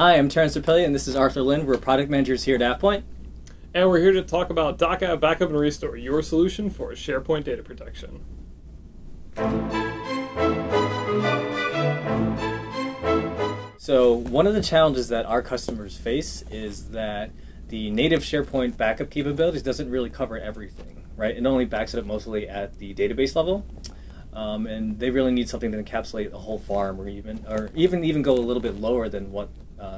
Hi, I'm Terrence Apillia, and this is Arthur Lynn. We're product managers here at AvePoint. And we're here to talk about DocAve Backup and Restore, your solution for SharePoint data protection. So one of the challenges that our customers face is that the native SharePoint backup capabilities doesn't really cover everything, right? It only backs it up mostly at the database level. And they really need something to encapsulate a whole farm, or even go a little bit lower than what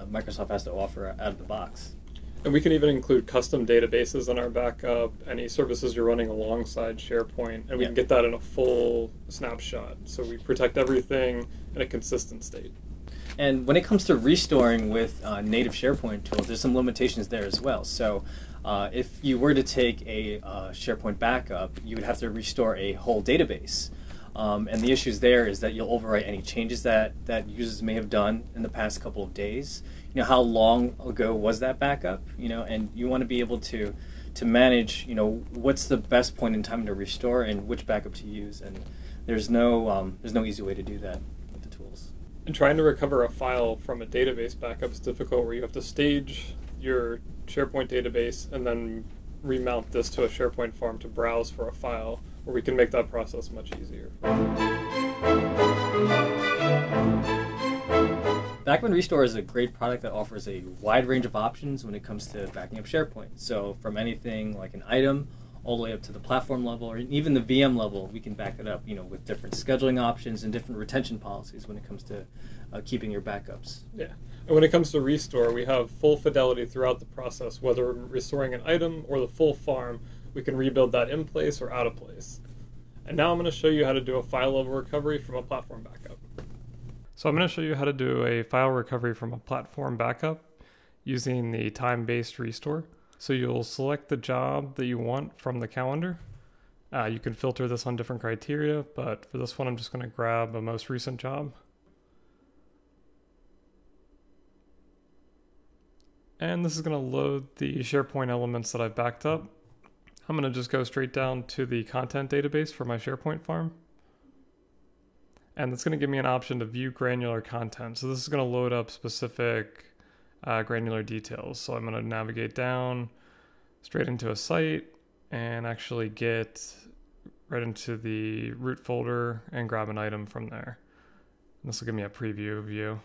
Microsoft has to offer out of the box. And we can even include custom databases in our backup, any services you're running alongside SharePoint, and we can get that in a full snapshot. So we protect everything in a consistent state. And when it comes to restoring with native SharePoint tools, there's some limitations there as well. So if you were to take a SharePoint backup, you would have to restore a whole database. And the issues there is that you'll overwrite any changes that users may have done in the past couple of days. You know, how long ago was that backup? You know, and you want to be able to manage, you know, what's the best point in time to restore and which backup to use. And there's no easy way to do that with the tools. And trying to recover a file from a database backup is difficult, where you have to stage your SharePoint database and then remount this to a SharePoint farm to browse for a file, where we can make that process much easier. Backup and Restore is a great product that offers a wide range of options when it comes to backing up SharePoint. So from anything like an item all the way up to the platform level, or even the VM level, we can back it up, you know, with different scheduling options and different retention policies when it comes to keeping your backups. Yeah, and when it comes to restore, we have full fidelity throughout the process. Whether we're restoring an item or the full farm, we can rebuild that in place or out of place. And now I'm going to show you how to do a file level recovery from a platform backup. So I'm going to show you how to do a file recovery from a platform backup using the time-based restore. So you'll select the job that you want from the calendar. You can filter this on different criteria, but for this one I'm just going to grab a most recent job. And this is going to load the SharePoint elements that I've backed up. I'm going to just go straight down to the content database for my SharePoint farm. And it's going to give me an option to view granular content. So this is going to load up specific granular details. So I'm going to navigate down straight into a site and actually get right into the root folder and grab an item from there. And this will give me a preview view.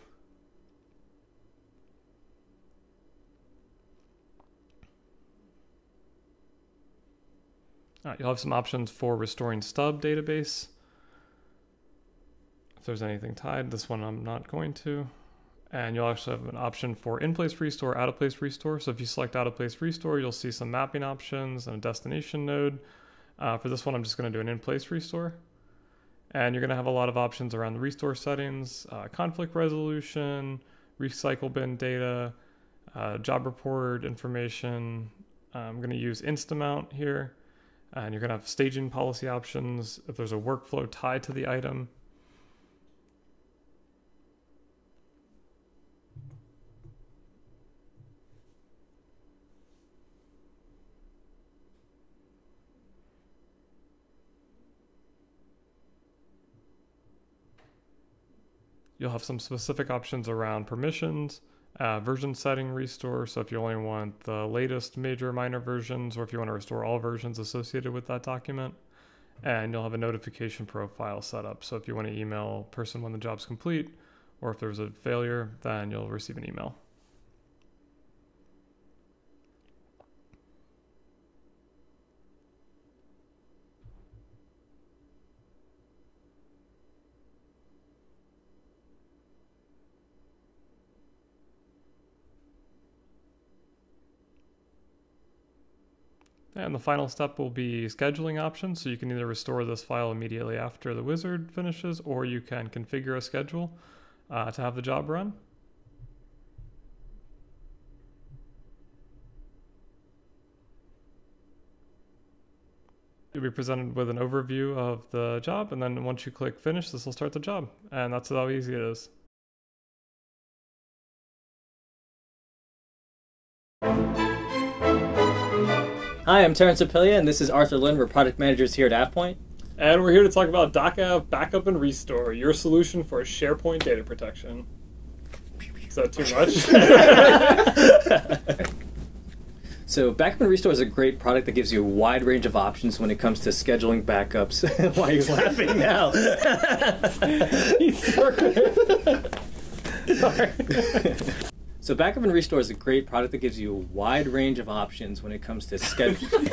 You'll have some options for restoring stub database. If there's anything tied, this one I'm not going to. And you'll actually have an option for in-place restore, out-of-place restore. So if you select out-of-place restore, you'll see some mapping options and a destination node. For this one, I'm just going to do an in-place restore. And you're going to have a lot of options around the restore settings, conflict resolution, recycle bin data, job report information. I'm going to use Instamount here. And you're going to have staging policy options if there's a workflow tied to the item. You'll have some specific options around permissions, version setting restore, so if you only want the latest major minor versions, or if you want to restore all versions associated with that document. And you'll have a notification profile set up, so if you want to email a person when the job's complete, or if there's a failure, then you'll receive an email. And the final step will be scheduling options. So you can either restore this file immediately after the wizard finishes, or you can configure a schedule to have the job run. You'll be presented with an overview of the job, and then once you click finish, this will start the job. And that's how easy it is. Hi, I'm Terrence Apillia, and this is Arthur Lynn. We're product managers here at AvePoint. And we're here to talk about DocAve Backup and Restore, your solution for SharePoint data protection. that too much? So Backup and Restore is a great product that gives you a wide range of options when it comes to scheduling backups. Why are you laughing now? So Backup and Restore is a great product that gives you a wide range of options when it comes to scheduling.